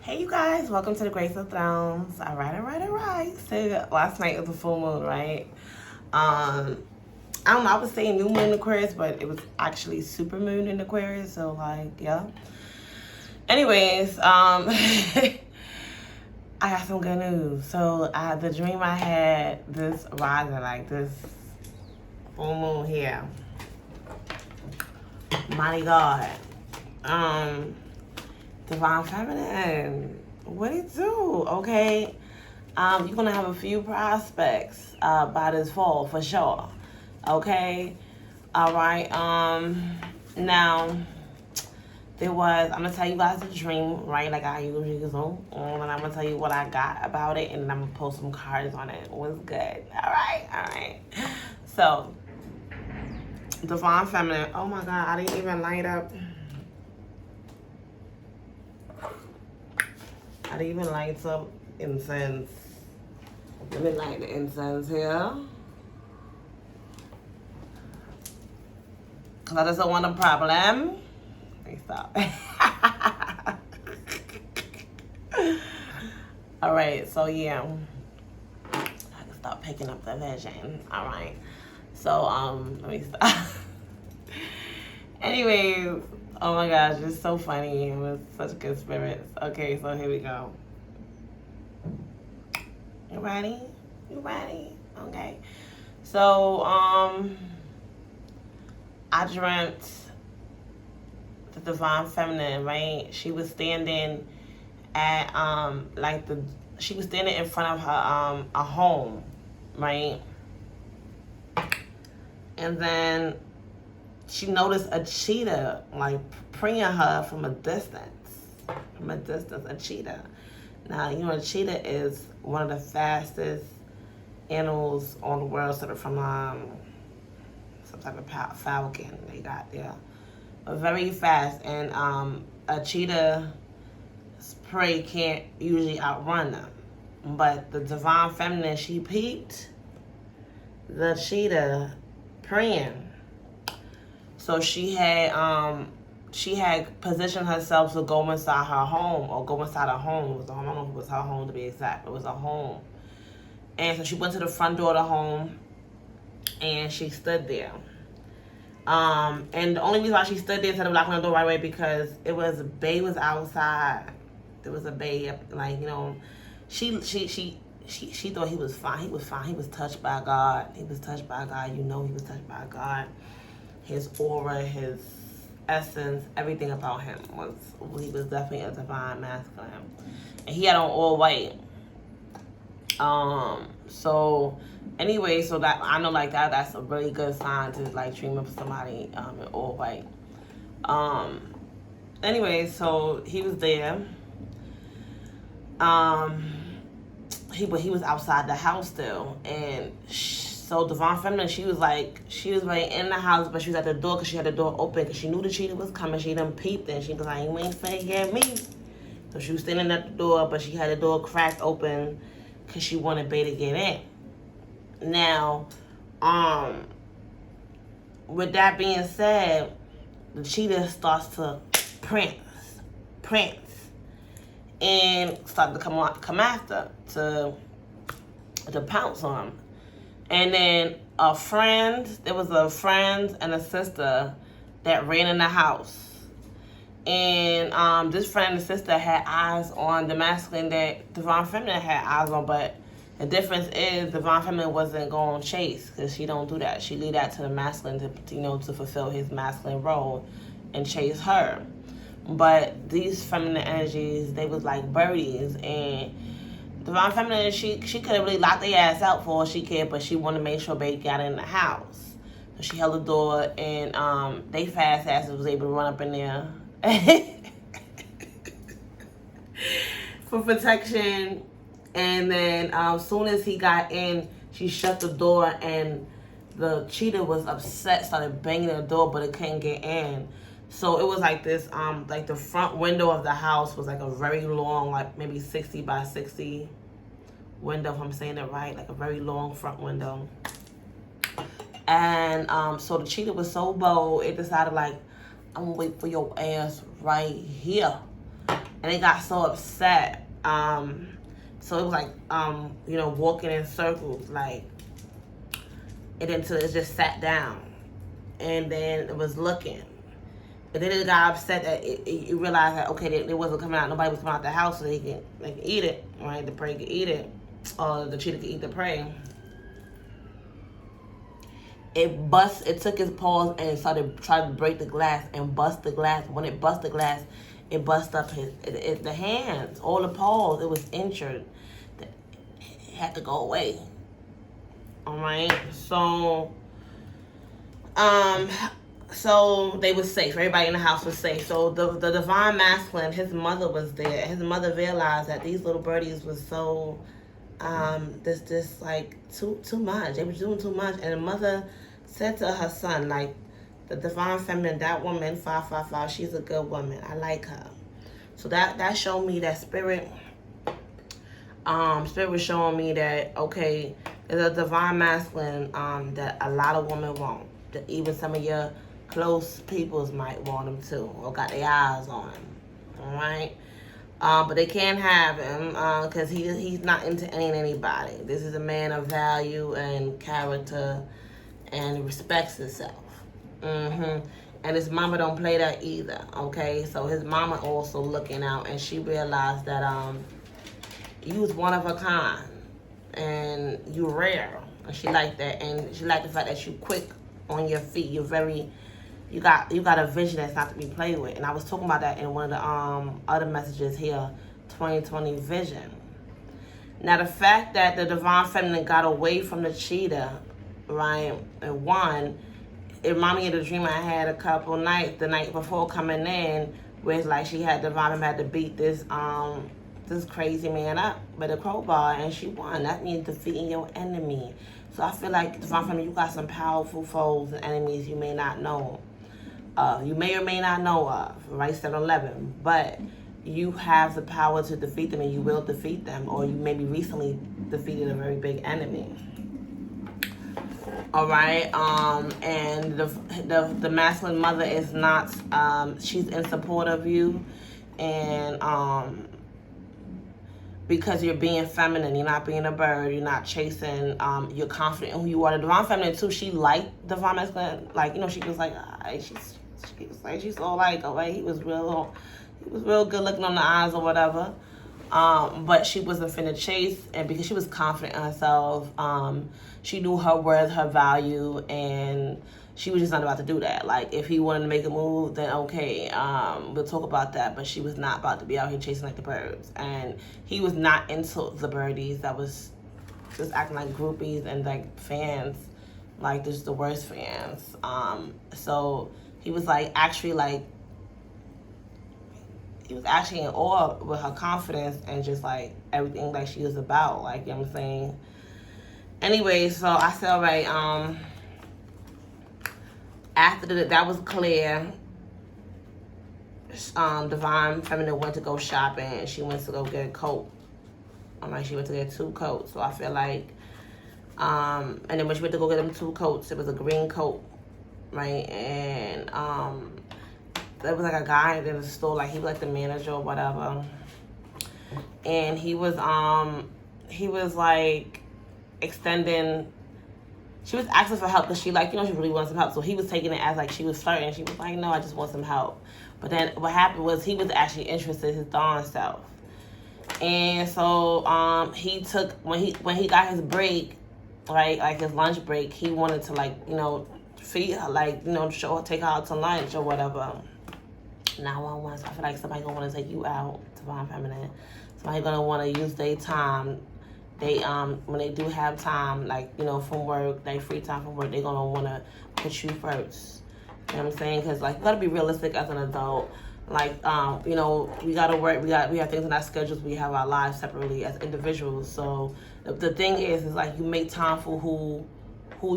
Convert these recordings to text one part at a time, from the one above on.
Hey you guys, welcome to the Grace of Thrones. All right. So last night was a full moon, right? I don't know, I was saying new moon in Aquarius, but it was actually super moon in Aquarius, so like, yeah. Anyways, I got some good news. So the dream I had this rising, like this full moon here. Mighty God. Divine Feminine, what it do? Okay, you're gonna have a few prospects by this fall for sure. Okay, all right. Now I'm gonna tell you guys a dream, right? Like I usually do, and I'm gonna tell you what I got about it, and then I'm gonna post some cards on it. What's good? All right. So, Divine Feminine. Oh my God, I didn't even light up. I didn't even light up incense. Let me light the incense here. Because I just don't want a problem. Let me stop. Alright, so yeah. I can stop picking up the vision. Alright. So, let me stop. Anyways. Oh my gosh, it's so funny. It was such good spirits. Okay, so here we go. You ready? Okay. So, I dreamt the Divine Feminine, right? She was standing at, she was standing in front of her, a home, right? And then she noticed a cheetah, like, preying her from a distance. A cheetah. Now, you know, a cheetah is one of the fastest animals on the world, sort of from some type of falcon they got there. But very fast, and a cheetah's prey can't usually outrun them. But the Divine Feminine, she peeped the cheetah preying. So she had positioned herself to go inside her home, or go inside her home. It was a home. I don't know if it was her home to be exact. It was a home. And so she went to the front door of the home, and she stood there. And the only reason why she stood there instead of locking the door right away, because a bae was outside. There was a bae up, like, you know, she thought he was fine. He was fine. He was touched by God. You know, he was touched by God. His aura, his essence, everything about him he was definitely a divine masculine. And he had on all white. So anyway, so that I know, like, that's a really good sign to, like, dream of somebody in all white. Anyway, so he was there. He was outside the house still, and so Divine Feminine, she was right in the house, but she was at the door because she had the door open because she knew the cheetah was coming. She done peeped, and she was like, "You ain't finna get me." So she was standing at the door, but she had the door cracked open because she wanted bae to get in. Now, with that being said, the cheetah starts to prance, and started to come after to pounce on him. And then there was a friend and a sister that ran in the house. And this friend and sister had eyes on the masculine that Divine Feminine had eyes on, but the difference is Divine Feminine wasn't going to chase, because she don't do that. She leave that to the masculine to fulfill his masculine role and chase her. But these feminine energies, they was like birdies, and Divine Feminine, she could have really locked their ass out for all she cared, but she wanted to make sure bae got in the house. So she held the door, and they fast asses was able to run up in there for protection. And then as soon as he got in, she shut the door, and the cheetah was upset, started banging the door, but it couldn't get in. So it was like this, like the front window of the house was like a very long, like maybe 60 by 60 window, if I'm saying it right, like a very long front window. And so the cheetah was so bold, it decided, like, I'm gonna wait for your ass right here. and they got so upset. So it was like, walking in circles, like, and then until it just sat down, and then it was looking. And then it got upset that it realized that, okay, they wasn't coming out, nobody was coming out the house so they can eat it, right? The prey could eat it, or the cheetah could eat the prey. It took its paws and started trying to break the glass and bust the glass. When it bust the glass, it bust up the hands, all the paws. It was injured. It had to go away. All right. So they was safe. Everybody in the house was safe. So the divine masculine, his mother was there. His mother realized that these little birdies was so this like too much. They were doing too much, and the mother said to her son, like, the divine feminine, that woman 555, she's a good woman. I like her. So that showed me that spirit was showing me that, okay, there's a divine masculine that a lot of women want. That even some of your close peoples might want him too, or got their eyes on him. All right. But they can't have him because he's not into anybody. This is a man of value and character and respects himself. And his mama don't play that either, okay? So his mama also looking out, and she realized that you was one of a kind, and you rare. And she liked that, and she liked the fact that you quick on your feet. You got a vision that's not to be played with. And I was talking about that in one of the other messages here, 2020 vision. Now the fact that the divine feminine got away from the cheetah, right, and won, it reminded me of the dream I had a couple nights, the night before coming in, where it's like she had divine had to beat this crazy man up with a crowbar, and she won. That means defeating your enemy. So I feel like divine feminine, you got some powerful foes and enemies you may not know. You may or may not know of, right? 7-Eleven, but you have the power to defeat them, and you will defeat them, or you maybe recently defeated a very big enemy. All right, and the masculine mother is not. She's in support of you, and because you're being feminine, you're not being a bird, you're not chasing. You're confident in who you are. The divine feminine too. She liked the divine masculine, like, she was like, she's all like, all right. He was real good looking on the eyes or whatever. But she wasn't finna chase, and because she was confident in herself, she knew her worth, her value, and she was just not about to do that. Like, if he wanted to make a move, then okay, we'll talk about that, but she was not about to be out here chasing like the birds. And he was not into the birdies that was just acting like groupies and like fans, like just the worst fans. So he was actually in awe with her confidence and just like everything like she was about, like, you know what I'm saying? Anyway, so I said, all right, after that was clear, divine feminine went to go shopping, and she went to go get a coat. She went to get 2 coats. So I feel like, and then when she went to go get them 2 coats, it was a green coat, right? And there was like a guy in the store, like he was like the manager or whatever, and he was like extending. She was asking for help because she she really wanted some help. So he was taking it as like she was flirting. She was like, no, I just want some help. But then what happened was he was actually interested in his darn self. And so he took, when he got his break, right, like his lunch break, he wanted to feed her, take her out to lunch or whatever. 911. So I feel like somebody gonna want to take you out, divine feminine. Somebody gonna want to use their time. They when they do have time, from work, they free time from work, they gonna want to put you first. You know what I'm saying? Because you gotta be realistic as an adult. We gotta work. We have things in our schedules. We have our lives separately as individuals. So the thing is you make time for who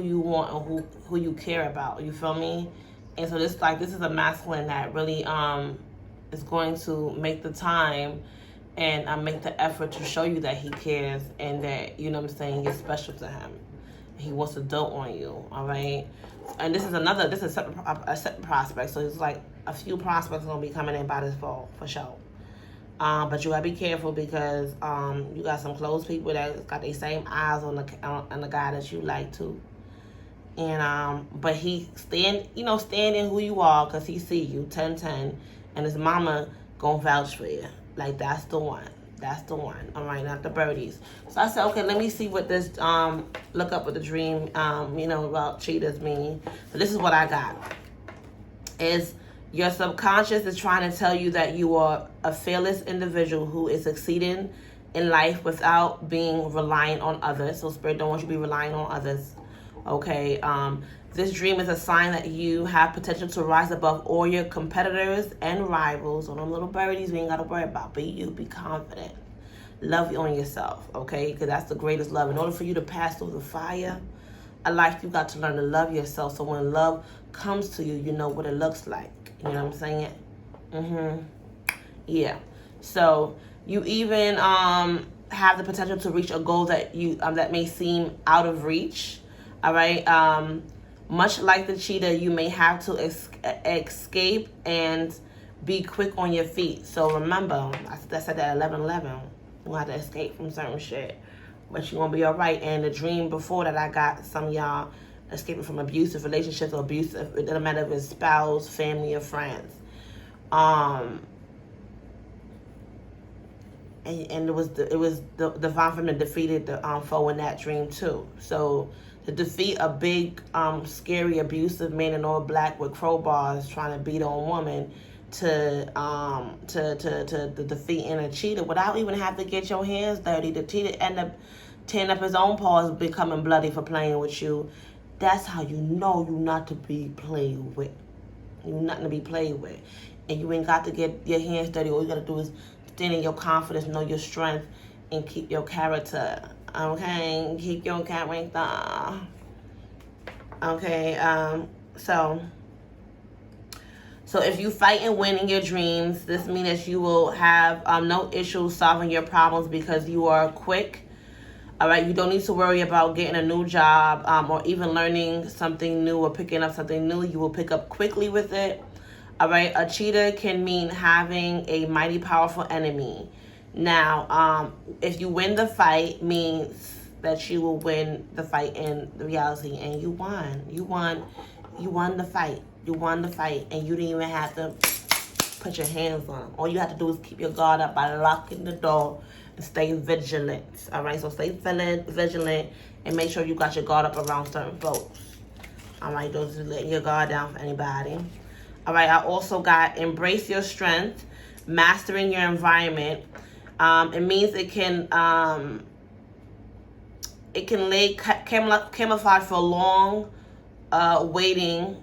you want and who you care about. You feel me? And so this is a masculine that really is going to make the time and make the effort to show you that he cares and that, you know what I'm saying, you're special to him. He wants to dote on you, all right? And this is a separate prospect. So it's like a few prospects going to be coming in by this fall, for sure. But you gotta be careful because you got some close people that got the same eyes on the guy that you like too. And but he stand in who you are, because he see you 10-10, and his mama gonna vouch for you. Like, that's the one. That's the one. All right, not the birdies. So I said, okay, let me see what this look up what the dream about cheaters mean. So this is what I got. Is your subconscious is trying to tell you that you are a fearless individual who is succeeding in life without being reliant on others. So Spirit don't want you to be relying on others. Okay. This dream is a sign that you have potential to rise above all your competitors and rivals. On them little birdies, we ain't got to worry about. Be you. Be confident. Love on yourself. Okay. Because that's the greatest love. In order for you to pass through the fire of life, you got to learn to love yourself. So when love comes to you, you know what it looks like. You know what I'm saying? Yeah. So you even have the potential to reach a goal that you that may seem out of reach. All right. Much like the cheetah, you may have to escape and be quick on your feet. So remember, I said that 11-11. You have to escape from certain shit, but you're gonna be all right. And the dream before that, I got some of y'all escaping from abusive relationships or abusive. It doesn't matter if it's spouse, family, or friends. And it was the divine feminine defeated the foe in that dream too. So to defeat a big, scary, abusive man in all black with crowbars trying to beat on a woman, to defeating a cheater without even having to get your hands dirty. The cheater end up tearing up his own paws, becoming bloody for playing with you. That's how you know you're not to be played with. You're nothing to be played with. And you ain't got to get your hands dirty. All you got to do is stand in your confidence, know your strength, and keep your character. Okay? Keep your character. Okay? So if you fight and win in your dreams, this means that you will have no issues solving your problems because you are quick. All right, you don't need to worry about getting a new job or even learning something new or picking up something new. You will pick up quickly with it. All right, a cheater can mean having a mighty powerful enemy. Now, if you win the fight, means that you will win the fight in the reality, and you won. You won the fight. You won the fight, and you didn't even have to put your hands on them. All you have to do is keep your guard up by locking the door and stay vigilant. All right, so stay vigilant and make sure you got your guard up around certain folks. All right, don't just let your guard down for anybody. All right, I also got embrace your strength, mastering your environment. It means it can lay camouflage for a long waiting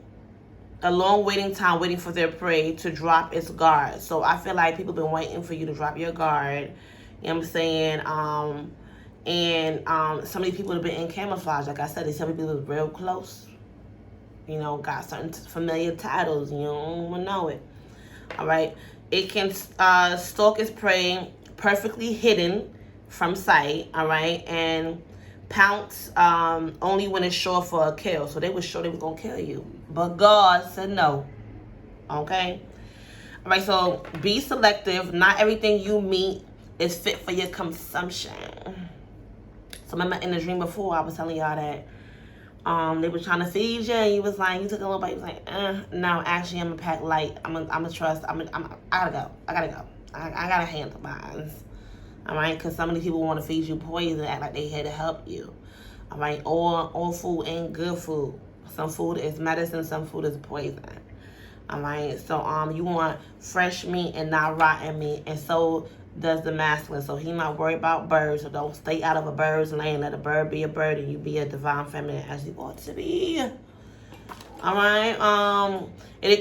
time, waiting for their prey to drop its guard. So I feel like people been waiting for you to drop your guard. You know what I'm saying? And some of these people have been in camouflage. Like I said, some people are real close. You know, got certain familiar titles. You don't even know it. All right. It can stalk its prey perfectly hidden from sight. All right. And pounce only when it's sure for a kill. So they were sure they were going to kill you. But God said no. Okay. All right. So be selective. Not everything you meet is fit for your consumption. So remember in the dream before, I was telling y'all that they were trying to feed you, and you was like, you took a little bite, you was like, no, actually I'm a pack light. I'm a trust. I gotta go. I gotta handle mine. All right, because some of these people want to feed you poison, act like they here to help you. All right, all food ain't good food. Some food is medicine, some food is poison. All right, so you want fresh meat and not rotten meat, and so does the masculine. So he not worried about birds, so don't stay out of a bird's lane. Let a bird be a bird, and you be a divine feminine as you ought to be. All right. It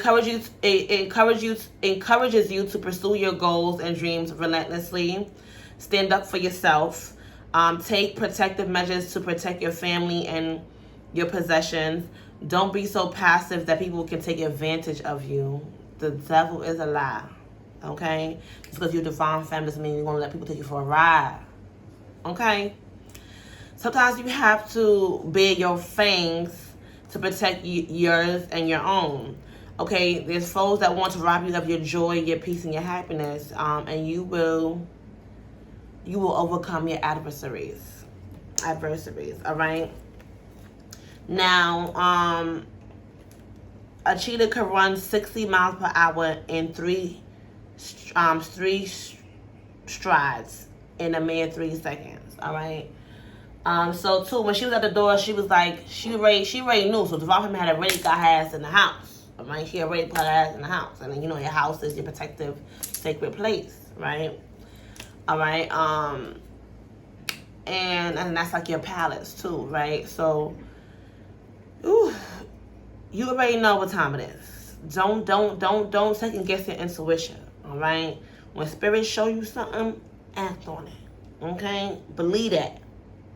encourages you to pursue your goals and dreams relentlessly. Stand up for yourself. Take protective measures to protect your family and your possessions. Don't be so passive that people can take advantage of you. The devil is a lie. Okay? Just because you're divine feminine doesn't mean you're going to let people take you for a ride. Okay? Sometimes you have to bare your fangs to protect yours and your own. Okay, there's foes that want to rob you of your joy, your peace, and your happiness, and you will overcome your adversaries. All right. Now, a cheetah could run 60 miles per hour in three strides in a mere 3 seconds. All right. So too, when she was at the door, she was like, she already knew. So Devon had already got her ass in the house. Right? She already put her ass in the house. And then, you know, your house is your protective, sacred place, right? All right. And that's like your palace too, right? So, ooh, you already know what time it is. Don't second guess your intuition. All right. When spirits show you something, act on it. Okay. Believe that.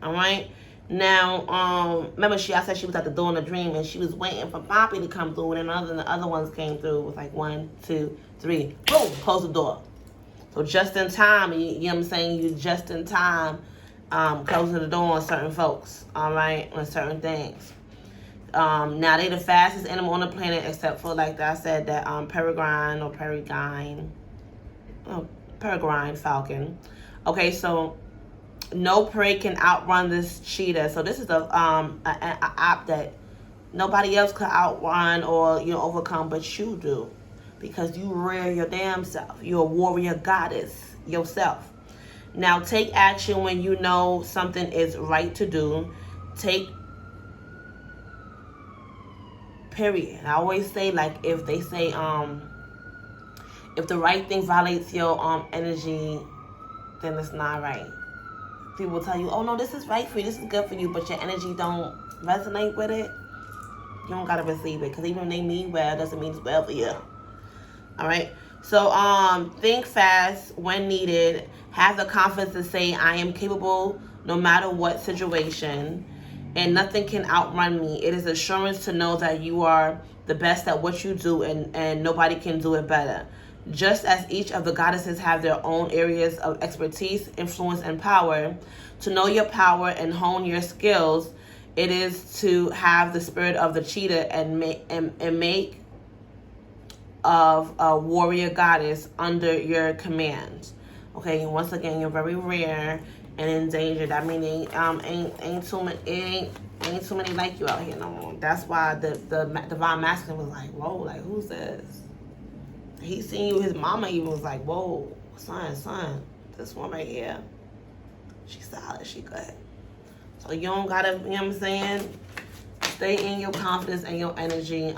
All right. Now, remember I said she was at the door in a dream and she was waiting for Poppy to come through, and then the other ones came through. It was like 1, 2, 3, boom, close the door. So just in time, you know what I'm saying? You just in time, closing the door on certain folks. All right, on certain things. Now they the fastest animal on the planet, except for, like I said, that peregrine falcon. Okay, so no prey can outrun this cheetah. So this is a app that nobody else could outrun or, you know, overcome, but you do, because you rear your damn self. You're a warrior goddess yourself. Now take action when you know something is right to do. Period. I always say, like, if they say if the right thing violates your energy, then it's not right. People tell you, oh no, this is right for you, this is good for you, but your energy don't resonate with it, you don't gotta receive it, because even when they mean well, doesn't mean it's well for you. All right. So think fast when needed. Have the confidence to say, I am capable no matter what situation, and nothing can outrun me. It is assurance to know that you are the best at what you do, and nobody can do it better. Just as each of the goddesses have their own areas of expertise, influence, and power, to know your power and hone your skills, it is to have the spirit of the cheetah and make of a warrior goddess under your command. Okay, and once again, you're very rare and endangered. I mean, ain't too many like you out here no more. That's why the divine masculine was like, whoa, like, who's this? He seen you, his mama even was like, whoa, son, this one right here, she's solid, she good. So you don't gotta, you know what I'm saying, stay in your confidence and your energy,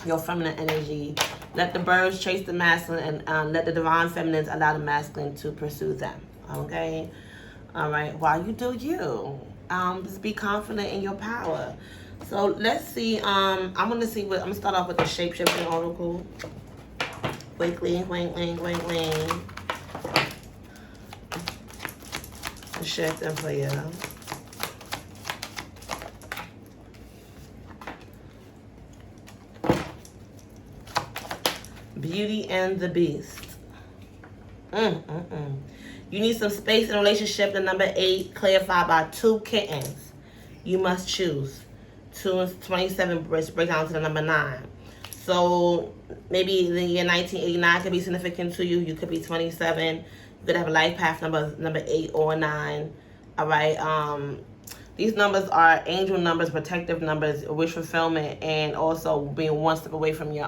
your feminine energy. Let the birds chase the masculine, and let the divine feminines allow the masculine to pursue them, okay? All right, while you do you, just be confident in your power. So let's see, I'm gonna start off with the shape-shifting oracle. Quickly, wing. Shift them for you. Beauty and the Beast. You need some space in a relationship. The number 8, clarified by 2 kittens. You must choose. 2 and 27 break down to the number 9. So maybe the year 1989 could be significant to you. You could be 27. You could have a life path number 8 or 9. All right. These numbers are angel numbers, protective numbers, wish fulfillment, and also being one step away from your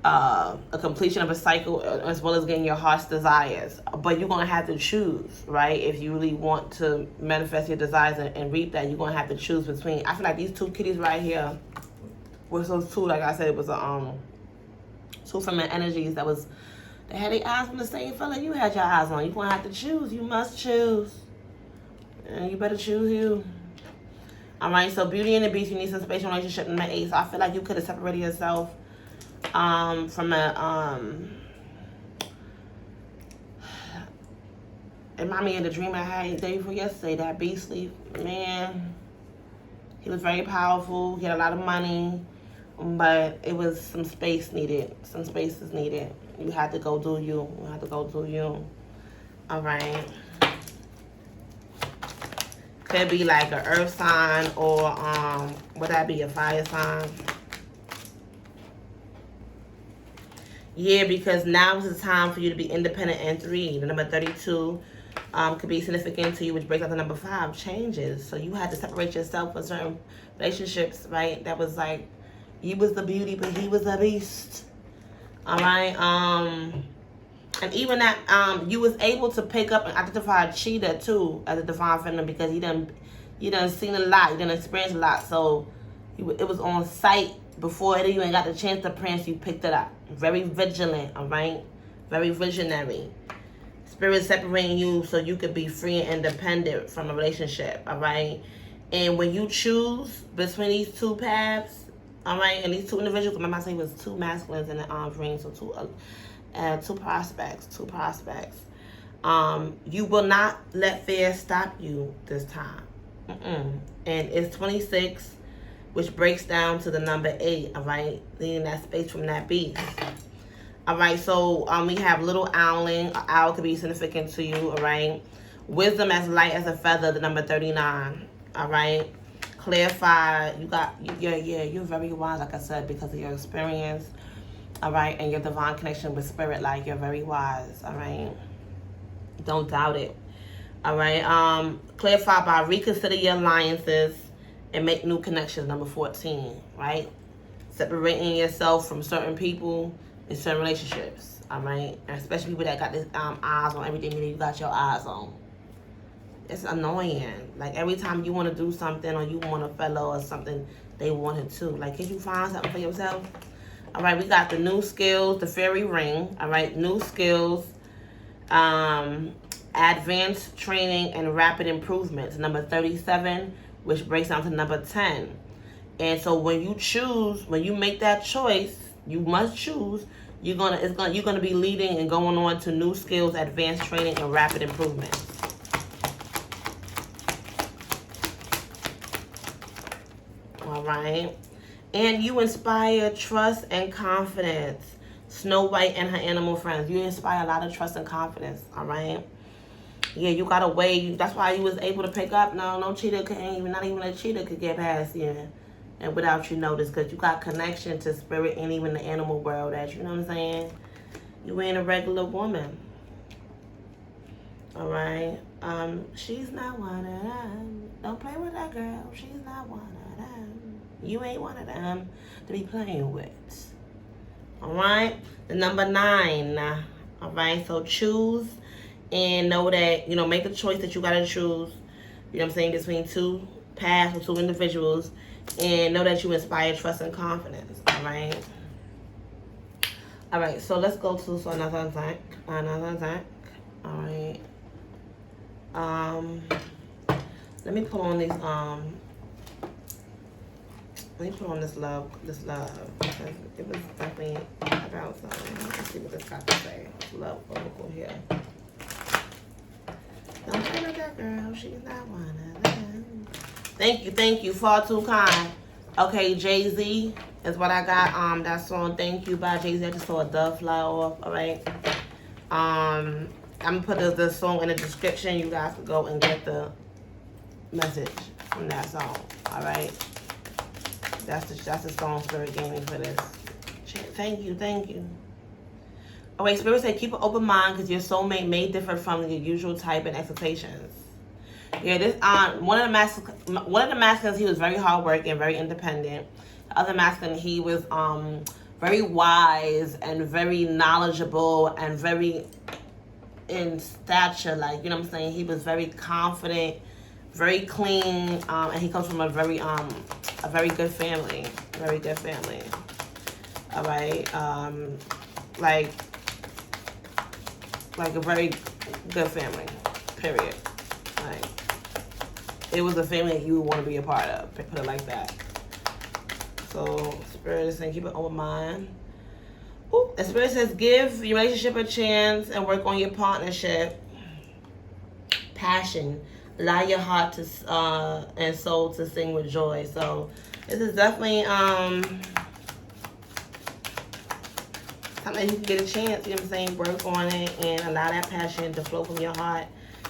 a completion of a cycle, as well as getting your heart's desires. But you're gonna have to choose, right? If you really want to manifest your desires and reap that, you're gonna have to choose between. I feel like these 2 kitties right here was those 2, like I said, it was a 2 feminine energies they had their eyes on the same fella you had your eyes on. You're gonna have to choose. You must choose, and you better choose you. All right. So Beauty and the Beast, you need some spatial relationship number 8. So I feel like you could have separated yourself from a it reminded me of the dream I had the day before yesterday. That beastly man, he was very powerful, he had a lot of money, but it was some space needed. Some space is needed. You had to go do you. You had to go do you. All right. Could be like an earth sign, or would that be a fire sign? Yeah, because now is the time for you to be independent. And 3, the number 32 could be significant to you, which breaks out the number 5, changes. So you had to separate yourself from certain relationships, right? That was like, you was the beauty, but he was the beast. All right. And even that, you was able to pick up and identify a cheater too as a divine feminine, because you done seen a lot, you done experienced a lot. So it was on sight before it even got the chance to prance. You picked it up. Very vigilant, all right? Very visionary. Spirit separating you so you could be free and independent from a relationship, all right? And when you choose between these 2 paths, all right, and these 2 individuals, remember I said it was 2 masculines in the ring, so 2 prospects, you will not let fear stop you this time. And it's 26, which breaks down to the number 8, all right, leaving that space from that beast. All right, so we have little owling. An owl could be significant to you, all right? Wisdom as light as a feather, the number 39, all right? Clarify, you're very wise, like I said, because of your experience, all right? And your divine connection with spirit, like you're very wise, all right? Don't doubt it, all right? Clarify by reconsider your alliances and make new connections, number 14, right? Separating yourself from certain people in certain relationships, all right? And especially people that got this eyes on everything that you got your eyes on. It's annoying. Like every time you want to do something or you want a fellow or something, they want it too. Like, can you find something for yourself? All right, we got the new skills, the fairy ring, all right? New skills, advanced training and rapid improvements, number 37, which breaks down to number 10. And so when you make that choice, you must choose. You're gonna be leading and going on to new skills, advanced training, and rapid improvement. All right, and you inspire trust and confidence. Snow White and her animal friends. You inspire a lot of trust and confidence. All right. Yeah, you got a way. That's why you was able to pick up. No cheater not even a cheater could get past you. And without you notice, because you got connection to spirit and even the animal world, that, you know what I'm saying? You ain't a regular woman. All right? She's not one of them. Don't play with that girl. She's not one of them. You ain't one of them to be playing with. All right? The number 9. All right? So choose and know that, make a choice that you got to choose, you know what I'm saying, between 2 paths or 2 individuals. And know that you inspire trust and confidence, all right? All right, so let's go to another deck, all right? Let me put on these, this love, because it was definitely about something. Let's see what this got to say. Love oracle here. Don't play with that girl, she's not one of them. Thank you, far too kind. Okay, Jay-Z is what I got. That song, Thank You by Jay-Z. I just saw a dove fly off, all right? I'm gonna put the song in the description. You guys can go and get the message from that song, all right? That's the song Spirit gave me for this. Thank you. All right, Spirit said, keep an open mind because your soulmate may differ from your usual type and expectations. Yeah, this one of the masculines, he was very hardworking, very independent. The other masculine, he was very wise and very knowledgeable and very in stature, like, you know what I'm saying? He was very confident, very clean, and he comes from a very good family. Very good family. All right. Like a very good family, period. Like, it was a family that you would want to be a part of, put it like that. So, Spirit is saying, keep an open mind. Ooh, the Spirit says, give your relationship a chance and work on your partnership. Passion. Allow your heart to and soul to sing with joy. So, this is definitely something you can get a chance, you know what I'm saying, work on it and allow that passion to flow from your heart.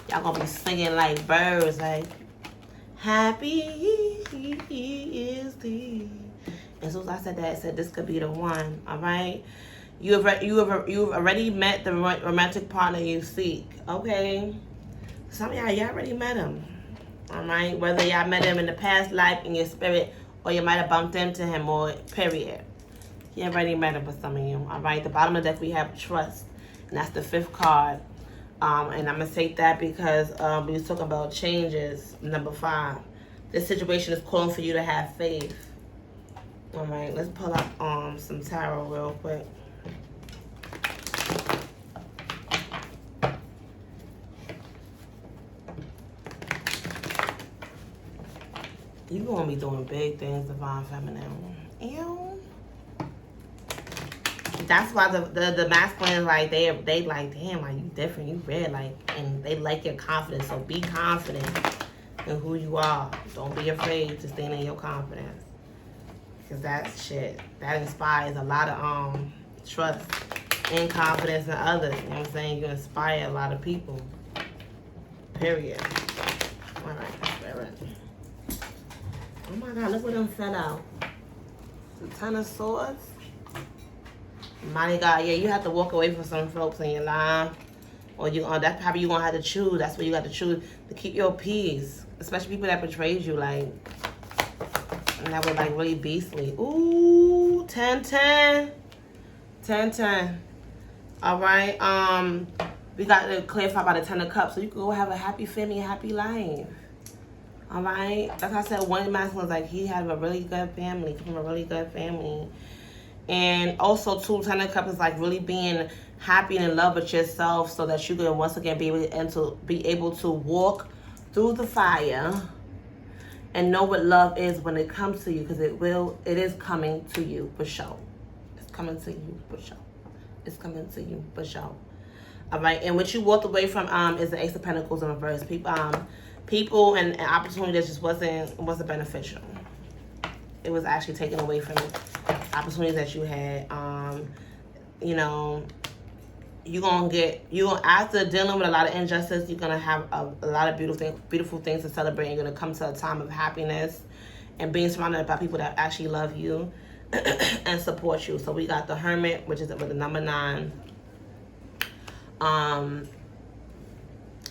Y'all gonna be singing like birds, like, happy is thee. And so as I said that, I said this could be the one, all right? You've already met the romantic partner you seek. Okay. Some of y'all already met him. All right. Whether y'all met him in the past life in your spirit, or you might have bumped into him, or period. You already met him for some of you. All right. The bottom of the deck we have trust, and that's the 5th card. And I'm gonna take that because we was talking about changes. Number 5. This situation is calling for you to have faith. All right. Let's pull up some tarot real quick. You gonna be doing big things, Divine Feminine. Ew. That's why the masculine, like, they like, damn, like, you different, you red, like, and they like your confidence. So be confident in who you are. Don't be afraid to stand in your confidence. Because that shit, that inspires a lot of trust and confidence in others. You know what I'm saying? You inspire a lot of people. Period. All right, Spirit. Oh my God, look what them fell out. The 10 of Swords. Mighty God, yeah, you have to walk away from some folks in your life. Or that's probably you're going to have to choose. That's what you got to choose to keep your peace. Especially people that betrayed you, like, and that was, like, really beastly. Ooh, 10-10. 10-10. All right, we got to clarify about the 10 of Cups. So you can go have a happy family, a happy life. All right. Like I said, one masculine was like, he had a really good family, from a really good family. And also, too, 10 of Cups is like really being happy and in love with yourself so that you can once again be able to walk through the fire and know what love is when it comes to you, because it is coming to you for sure. It's coming to you for sure. It's coming to you for sure. All right. And what you walked away from is the Ace of Pentacles in reverse. People and opportunity that just wasn't beneficial. It was actually taken away from opportunities that you had. You know, after dealing with a lot of injustice, you're gonna have a lot of beautiful things to celebrate. You're gonna come to a time of happiness and being surrounded by people that actually love you and support you. So we got the Hermit, which is with the number 9.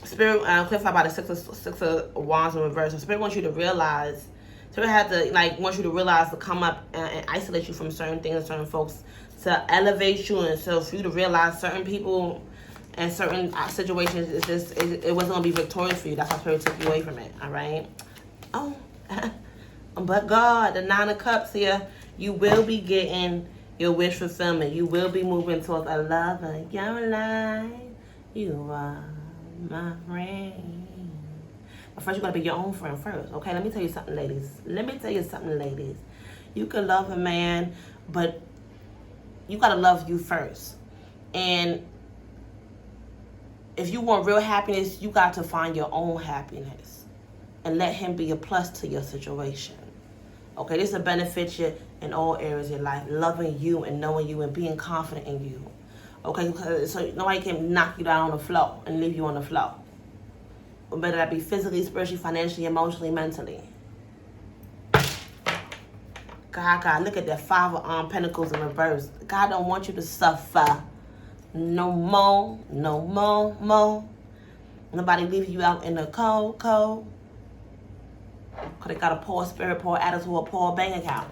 Spirit clarify about the six of Wands in reverse. So Spirit wants you to realize. Spirit wants you to realize to come up and isolate you from certain things and certain folks to elevate you, and so for you to realize certain people and certain situations, it wasn't gonna be victorious for you. That's how Spirit took you away from it. All right. Oh, but God, the 9 of Cups here, you will be getting your wish fulfillment. You will be moving towards a love of your life. You are my friend. But first, you gotta be your own friend first. Okay, let me tell you something, ladies. You can love a man, but you gotta love you first. And if you want real happiness, you got to find your own happiness and let him be a plus to your situation. Okay, this will benefit you in all areas of your life, loving you and knowing you and being confident in you. Okay, so nobody can knock you down on the floor and leave you on the floor. Whether that be physically, spiritually, financially, emotionally, mentally. God, look at that 5 of Pentacles in reverse. God don't want you to suffer no more. Nobody leave you out in the cold. Because they got a poor spirit, poor attitude, a poor bank account.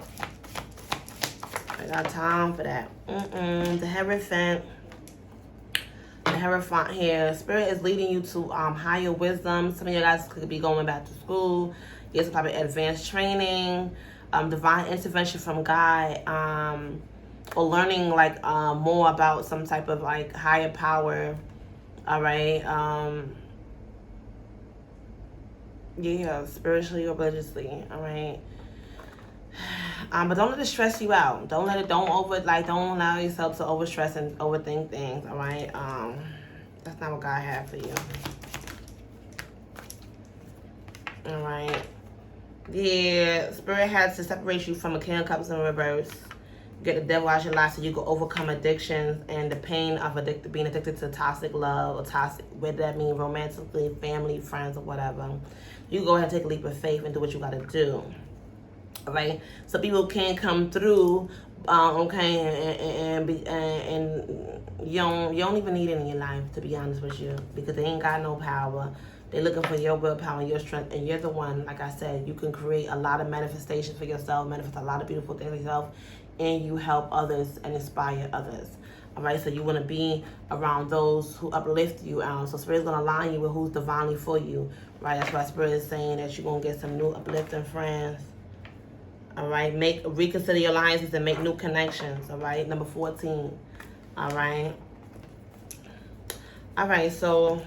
I got time for that. The Hierophant. The Hierophant here. Spirit is leading you to higher wisdom. Some of you guys could be going back to school. Yes, probably advanced training. Divine intervention from God. Or learning more about some type of higher power. All right. Yeah, spiritually or religiously. All right. But don't let it stress you out. Don't allow yourself to overstress and overthink things. All right. That's not what God had for you. All right. Yeah, Spirit has to separate you from a King of Cups in reverse. Get the devil out your life so you can overcome addictions and the pain of being addicted to toxic love or toxic, whether that means romantically, family, friends, or whatever. You go ahead and take a leap of faith and do what you got to do. All right, so people can come through, and you don't even need it in your life, to be honest with you, because they ain't got no power. They're looking for your willpower and your strength, and you're the one. Like I said, you can create a lot of manifestations for yourself, manifest a lot of beautiful things for yourself, and you help others and inspire others. All right, so you want to be around those who uplift you. So Spirit's going to align you with who's divinely for you. Right, that's why Spirit is saying that you're going to get some new uplifting friends. All right, reconsider your alliances and make new connections. All right, number 14. All right. All right, so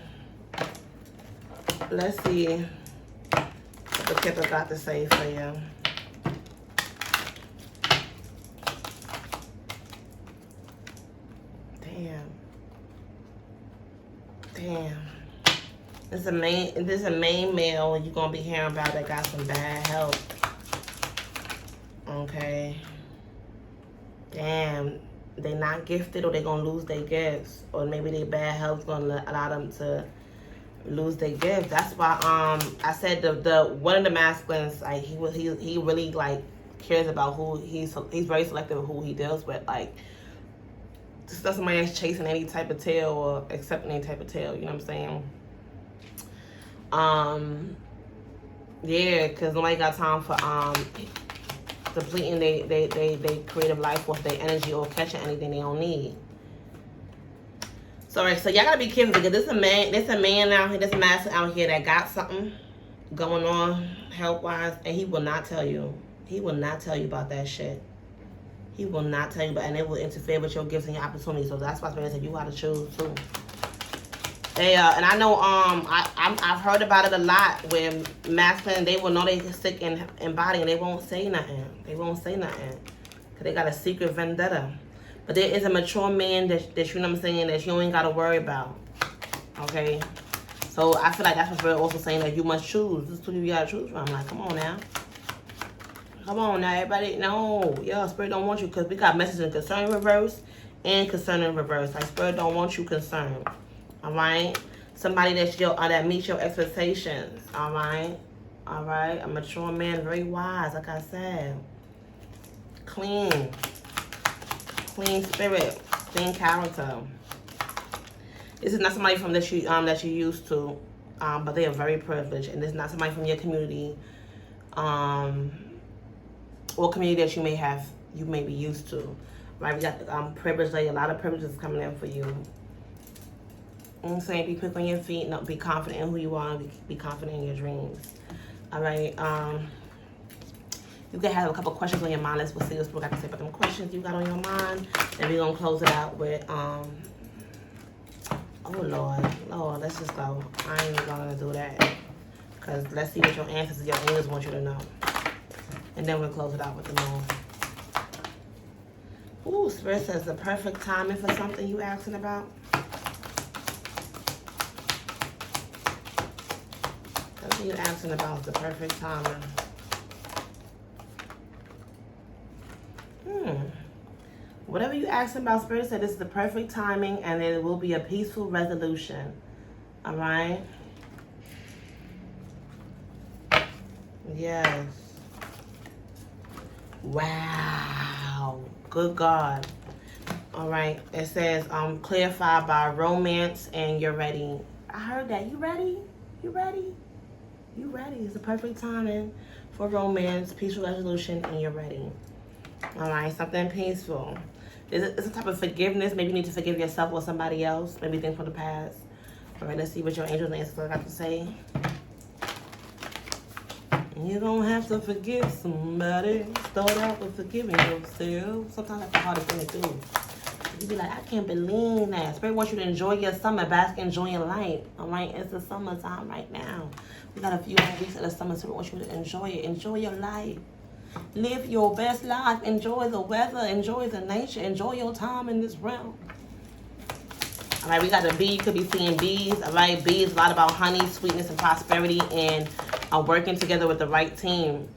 let's see what the Kipper got to say for you. Damn. This is a main male you're gonna be hearing about that got some bad health. Okay. Damn. They not gifted, or they gonna lose their gifts, or maybe their bad health's gonna allow them to lose their gifts. That's why I said the one of the masculines, like he really like cares about who he's very selective of who he deals with. Like, just not somebody that's chasing any type of tail or accepting any type of tail. You know what I'm saying? Yeah, because nobody got time for depleting they creative life force, their energy, or catching anything they don't need. So, all right, so y'all gotta be careful, because there's a man out here, there's a master out here that got something going on health wise, and he will not tell you. He will not tell you about that shit. He will not tell you about, and it will interfere with your gifts and your opportunities. So that's why Spirit said you gotta choose too. They and I know I've heard about it a lot, where masculine, they will know they sick in body and they won't say nothing. They won't say nothing because they got a secret vendetta. But there is a mature man that you know what I'm saying, that you ain't gotta worry about. Okay, so I feel like that's what Spirit also saying, that you must choose. This is who you gotta choose from. I'm like, come on now. Come on now, everybody. No, yeah, Spirit don't want you, because we got messages in concern reverse and concern in reverse. Like, Spirit don't want you concerned. All right, somebody that meets your expectations. All right, a mature man, very wise. Like I said, clean spirit, clean character. This is not somebody from that you used to, but they are very privileged, and this is not somebody from your community, or community that you may be used to. Right, we got privilege, like a lot of privileges coming in for you. I'm saying, be quick on your feet, no, be confident in who you are, and be confident in your dreams. All right. You can have a couple questions on your mind. Let's see what we got to say about them questions you got on your mind. And we're gonna close it out with oh Lord, let's just go. I ain't gonna do that, because let's see what your answers, your angels want you to know, and then we'll close it out with the moon. Ooh, Spirit says the perfect timing for something you asking about. Something you asking about is the perfect timing. Whatever you asking about, Spirit said this is the perfect timing, and there will be a peaceful resolution. All right? Yes. Wow. Good God. All right. It says clarified by romance, and you're ready. I heard that. You ready? You ready? You ready. It's the perfect timing for romance, peaceful resolution, and you're ready. All right. Something peaceful. It's a type of forgiveness. Maybe you need to forgive yourself or somebody else. Maybe things from the past. All right. Let's see what your angels and ancestors got to say. You don't have to forgive somebody. Start out with forgiving yourself. Sometimes that's the hardest thing to do. You be like, I can't believe that. Spirit wants you to enjoy your summer, bask, enjoy your life. All right, it's the summertime right now. We got a few more weeks of the summer, so we want you to enjoy it. Enjoy your life. Live your best life. Enjoy the weather. Enjoy the nature. Enjoy your time in this realm. All right, we got a bee. You could be seeing bees. All right, bees, a lot about honey, sweetness, and prosperity, and working together with the right team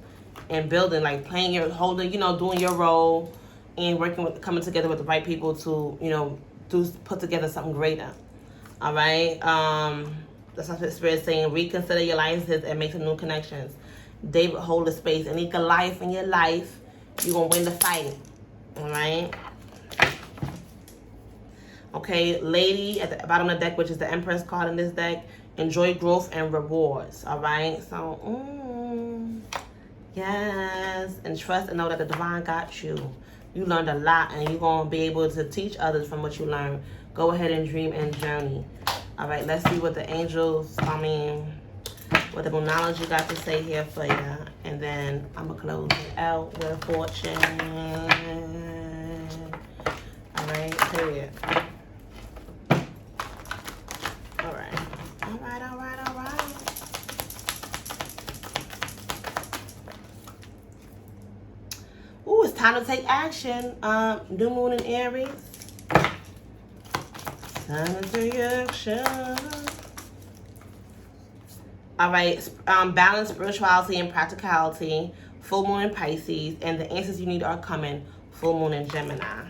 and building, like playing your, holding, doing your role and coming together with the right people to, put together something greater. All right. That's what the Spirit is saying. Reconsider your alliances and make some new connections. David hold the space. Any Goliath in your life, you're going to win the fight. All right? Okay, Lady at the bottom of the deck, which is the Empress card in this deck. Enjoy growth and rewards. All right? So, yes. And trust and know that the divine got you. You learned a lot, and you're going to be able to teach others from what you learned. Go ahead and dream and journey. All right, let's see what the angels, what the Moonology got to say here for you. And then I'm going to close it out with fortune. All right, period. All right. All right, all right, all right. Ooh, it's time to take action. New moon in Aries. Time to take action. All right, balance, spirituality, and practicality. Full moon in Pisces, and the answers you need are coming. Full moon in Gemini.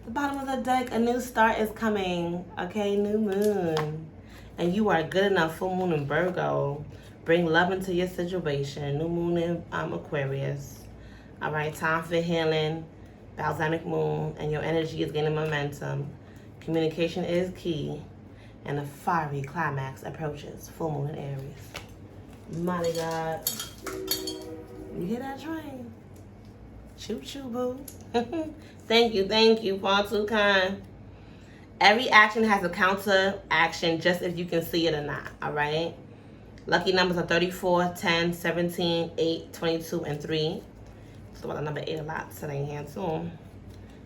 The bottom of the deck, a new start is coming. Okay, new moon. And you are good enough. Full moon in Virgo. Bring love into your situation. New moon in Aquarius. All right, time for healing. Balsamic moon, and your energy is gaining momentum. Communication is key. And a fiery climax approaches. Full moon in Aries. Mighty God. You hear that train? Choo choo, boo. Thank you. Far too kind. Every action has a counter action, just if you can see it or not. All right? Lucky numbers are 34, 10, 17, 8, 22, and 3. So about the number 8 a lot today here too.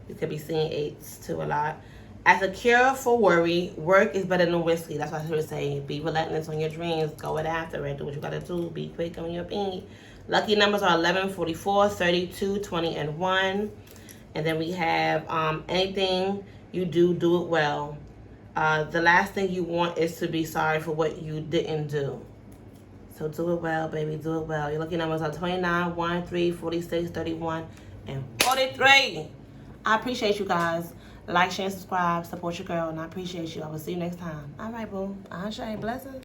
You could be seeing 8s too a lot. As a cure for worry, work is better than whiskey. That's what I should say. Be relentless on your dreams. Go it after it. Do what you got to do. Be quick on your feet. Lucky numbers are 11, 44, 32, 20, and 1. And then we have anything you do it well. The last thing you want is to be sorry for what you didn't do. So do it well, baby. Do it well. Your lucky numbers are 29, 1, 3, 46, 31, and 43. I appreciate you guys. Like, share, and subscribe. Support your girl, and I appreciate you. I will see you next time. All right, boo. Ashe. Blessings.